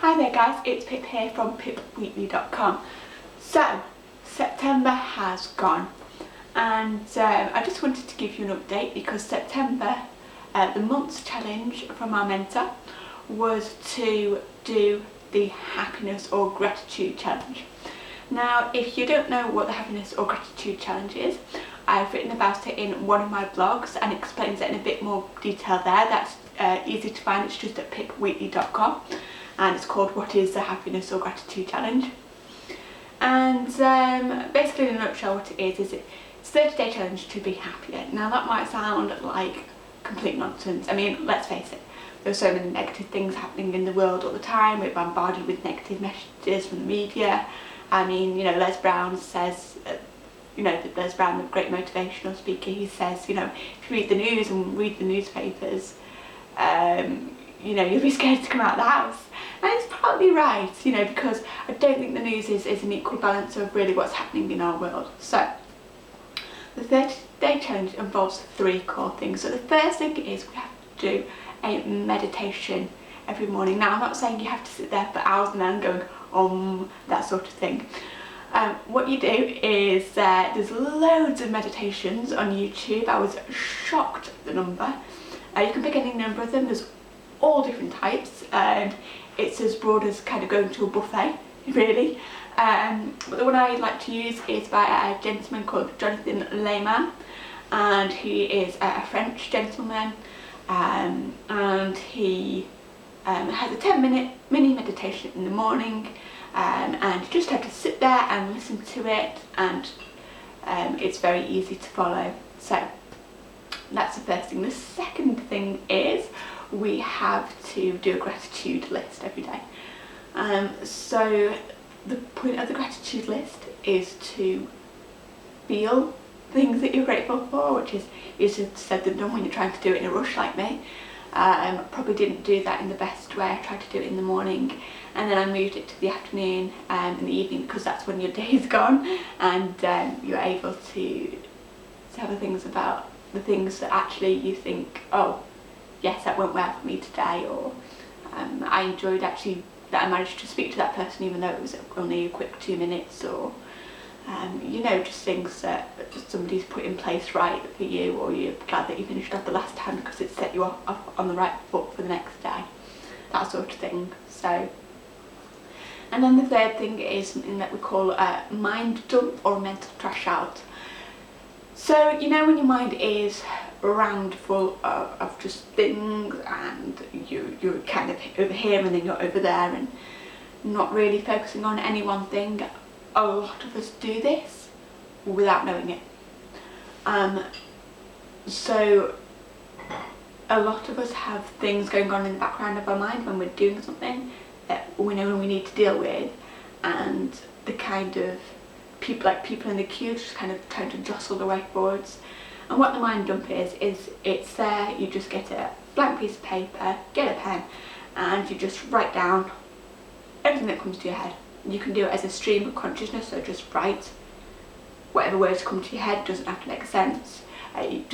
Hi there guys, it's Pip here from pipweekly.com. So, September has gone and I just wanted to give you an update because September, the month's challenge from our mentor was to do the happiness or gratitude challenge. Now, if you don't know what the happiness or gratitude challenge is, I've written about it in one of my blogs and explains it in a bit more detail there. That's easy to find, it's just at pipweekly.com. And it's called What is the Happiness or Gratitude Challenge. And basically in a nutshell what it is it's a 30-day challenge to be happier. Now that might sound like complete nonsense. I mean, let's face it, there's so many negative things happening in the world all the time. We're bombarded with negative messages from the media. I mean, you know, Les Brown says, Les Brown, the great motivational speaker, he says, you know, if you read the news and read the newspapers, you'll be scared to come out of the house. And it's partly right, because I don't think the news is an equal balance of really what's happening in our world. So, the 30-day challenge involves 3 core things. So the first thing is we have to do a meditation every morning. Now, I'm not saying you have to sit there for hours and then going, that sort of thing. What you do is, there's loads of meditations on YouTube. I was shocked at the number. You can pick any number of them. There's all different types, and it's as broad as kind of going to a buffet, really. But the one I like to use is by a gentleman called Jonathan Lehman, and he is a French gentleman, and he has a 10-minute mini meditation in the morning, and you just have to sit there and listen to it, and it's very easy to follow. So that's the first thing. The second thing is we have to do a gratitude list every day. So the point of the gratitude list is to feel things that you're grateful for, which is easier said than done when you're trying to do it in a rush like me. Probably didn't do that in the best way. I tried to do it in the morning and then I moved it to the afternoon in the evening because that's when your day's gone, and you're able to have things about the things that actually you think, oh yes, that went well for me today, or I enjoyed actually that I managed to speak to that person even though it was only a quick 2 minutes, or just things that somebody's put in place right for you, or you're glad that you finished off the last time because it set you off on the right foot for the next day, that sort of thing. So, and then the third thing is something that we call a mind dump or a mental trash out. So, when your mind is rammed full of just things, and you're kind of over here and then you're over there and not really focusing on any one thing. A lot of us do this without knowing it. So a lot of us have things going on in the background of our mind when we're doing something that we know we need to deal with, and the kind of people in the queue just kind of trying to jostle their way forwards. And what the mind dump is it's there, you just get a blank piece of paper, get a pen, and you just write down everything that comes to your head. You can do it as a stream of consciousness, so just write whatever words come to your head, doesn't have to make sense. You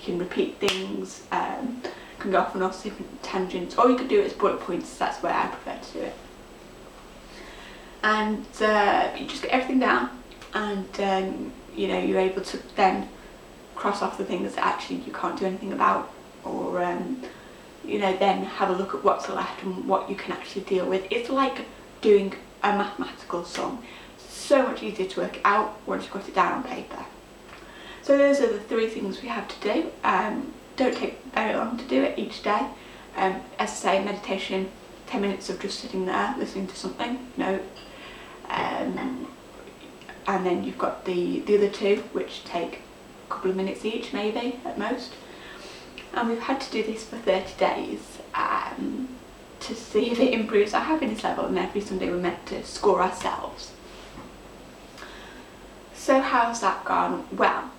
can repeat things, can go off on all different tangents, or you could do it as bullet points. That's where I prefer to do it. And you just get everything down, and you're able to then cross off the things that actually you can't do anything about, or then have a look at what's left and what you can actually deal with. It's like doing a mathematical sum. So much easier to work it out once you've got it down on paper. So those are the 3 things we have to do. Don't take very long to do it each day. As I say, meditation, 10 minutes of just sitting there listening to something, and then you've got the other 2 which take a couple of minutes each, maybe at most. And we've had to do this for 30 days to see if it improves our happiness level, and every Sunday we're meant to score ourselves. So how's that gone? Well,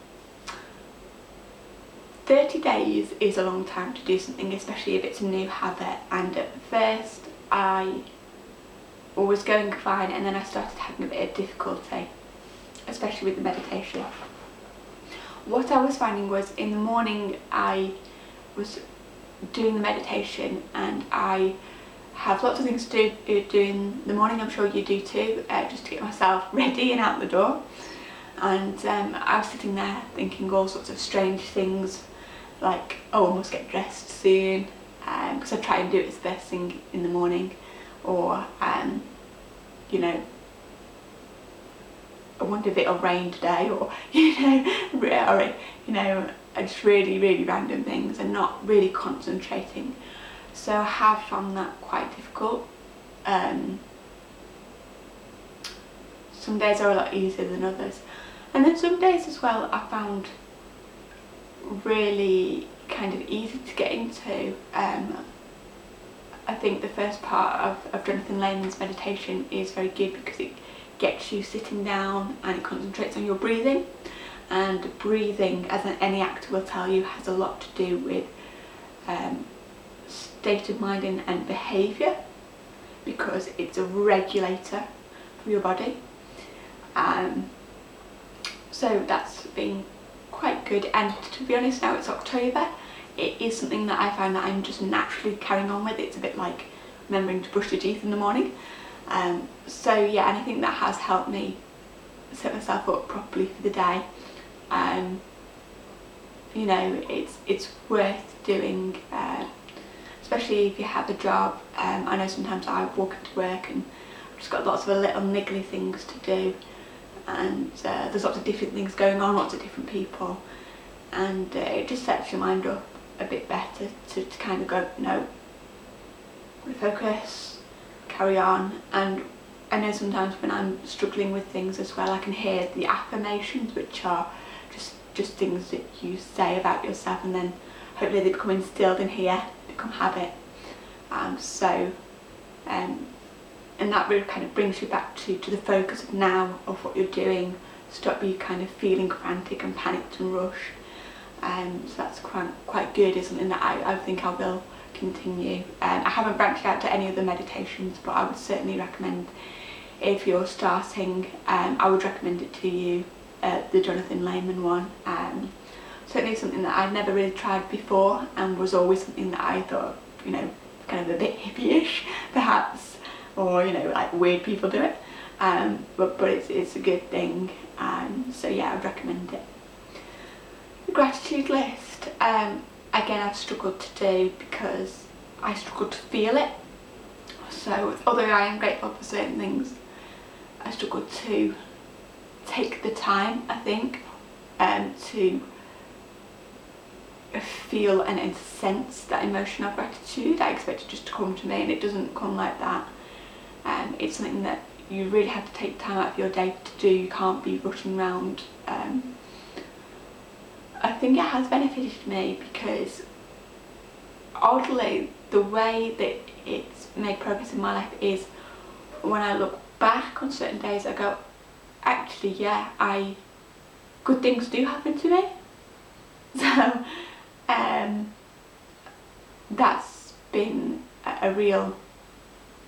30 days is a long time to do something, especially if it's a new habit, and at first I was going fine, and then I started having a bit of difficulty, especially with the meditation. What I was finding was in the morning I was doing the meditation and I have lots of things to do in the morning. I'm sure you do too, just to get myself ready and out the door. And I was sitting there thinking all sorts of strange things, like, oh, I must get dressed soon, because I try and do it as first thing in the morning, or you know, I wonder if it'll rain today, or just really random things and not really concentrating. So I have found that quite difficult. Some days are a lot easier than others, and then some days as well I found really kind of easy to get into. I think the first part of Jonathan Lehman's meditation is very good because it gets you sitting down and it concentrates on your breathing. And breathing, as any actor will tell you, has a lot to do with state of mind and behaviour, because it's a regulator for your body. So that's been quite good, and to be honest, now it's October, it is something that I find that I'm just naturally carrying on with. It's a bit like remembering to brush your teeth in the morning. So yeah, and I think that has helped me set myself up properly for the day. You know, it's worth doing, especially if you have a job. I know sometimes I walk into work and I've just got lots of little niggly things to do, and there's lots of different things going on, lots of different people, and it just sets your mind up a bit better to kind of go, no, refocus, carry on. And I know sometimes when I'm struggling with things as well, I can hear the affirmations, which are just things that you say about yourself, and then hopefully they become instilled in here, become habit. And that really kind of brings you back to the focus of now, of what you're doing. Stop you kind of feeling frantic and panicked and rushed. So that's quite good. It's something that I think I will continue. I haven't branched out to any other meditations, but I would certainly recommend, if you're starting, I would recommend it to you, the Jonathan Lehman one. Certainly something that I'd never really tried before, and was always something that I thought, you know, kind of a bit hippie-ish perhaps, or, you know, like weird people do it. But it's a good thing. So yeah, I'd recommend it. The gratitude list, again, I've struggled to do because I struggle to feel it. So although I am grateful for certain things, I struggle to take the time, I think, to feel and sense that emotion of gratitude. I expect it just to come to me, and it doesn't come like that. It's something that you really have to take time out of your day to do. You can't be rushing around. I think it has benefited me because, oddly, the way that it's made progress in my life is when I look back on certain days, I go, actually, yeah, good things do happen to me. So that's been a real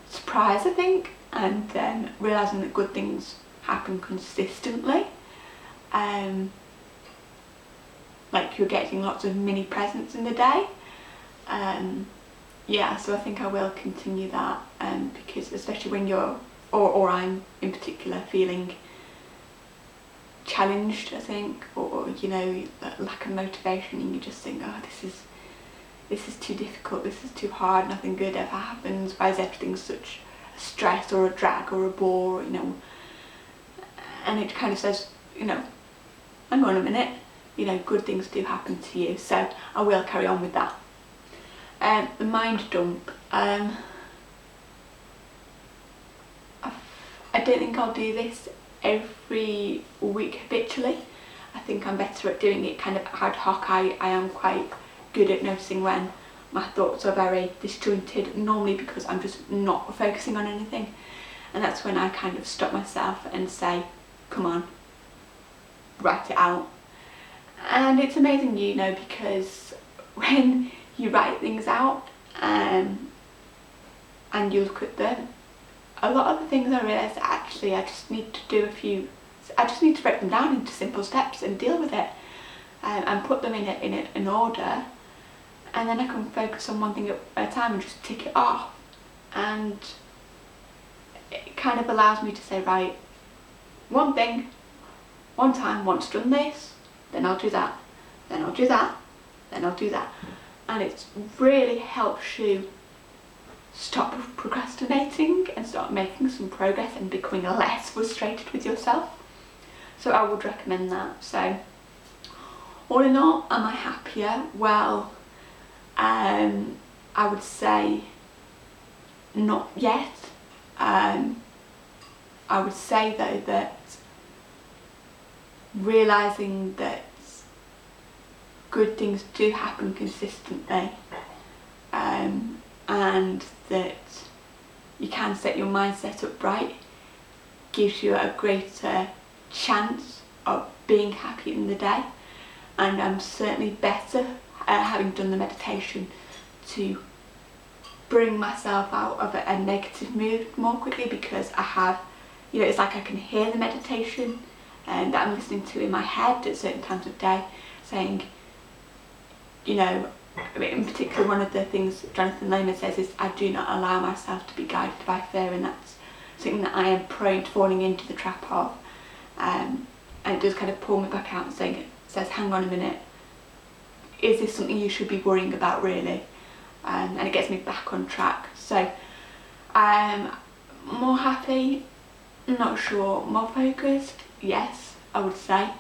surprise, I think, and realising that good things happen consistently. Like you're getting lots of mini presents in the day. Yeah, so I think I will continue that, because especially when you're, or I'm in particular, feeling challenged, I think, or you know, lack of motivation, and you just think, oh, this is too difficult, this is too hard, nothing good ever happens, why is everything such a stress or a drag or a bore, you know? And it kind of says, you know, hang on a minute, you know, good things do happen to you. So I will carry on with that. The mind dump, I don't think I'll do this every week habitually. I think I'm better at doing it kind of ad hoc. I am quite good at noticing when my thoughts are very disjointed, normally because I'm just not focusing on anything, and that's when I kind of stop myself and say, come on, write it out. And it's amazing, you know, because when you write things out and you look at them, a lot of the things I realise that actually I just need to break them down into simple steps and deal with it, and put them in an order, and then I can focus on one thing at a time and just tick it off. and it kind of allows me to say, right, one thing, one time, once done this, then I'll do that, then I'll do that, then I'll do that. And it really helps you stop procrastinating and start making some progress and becoming less frustrated with yourself. So I would recommend that. So all in all, am I happier? Well, I would say not yet. I would say though that realising that good things do happen consistently, and that you can set your mindset up right, gives you a greater chance of being happy in the day. And I'm certainly better having done the meditation to bring myself out of a negative mood more quickly, because I have, you know, it's like I can hear the meditation that I'm listening to in my head at certain times of day saying, you know, in particular one of the things Jonathan Lehman says is, I do not allow myself to be guided by fear, and that's something that I am prone to falling into the trap of. And it does kind of pull me back out and says, hang on a minute, is this something you should be worrying about really? And it gets me back on track. So more happy, not sure, more focused, yes, I would say.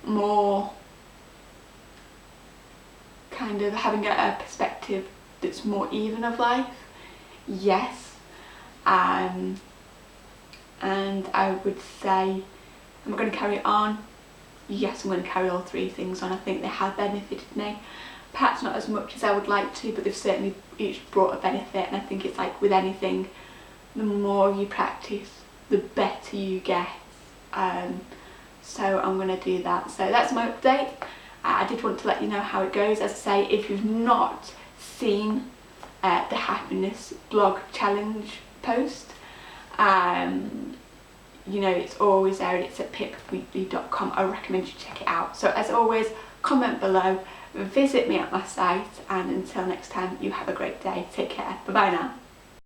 More kind of having a perspective that's more even of life, yes. And I would say, am I going to carry on? Yes, I'm going to carry all three things on. I think they have benefited me. Perhaps not as much as I would like to, but they've certainly each brought a benefit. And I think it's like with anything, the more you practice, the better you get. So I'm going to do that. So that's my update. I did want to let you know how it goes. As I say, if you've not seen the happiness blog challenge post, you know, it's always there and it's at pipweekly.com. I recommend you check it out. So as always, comment below, visit me at my site, and until next time, you have a great day. Take care. Bye bye now.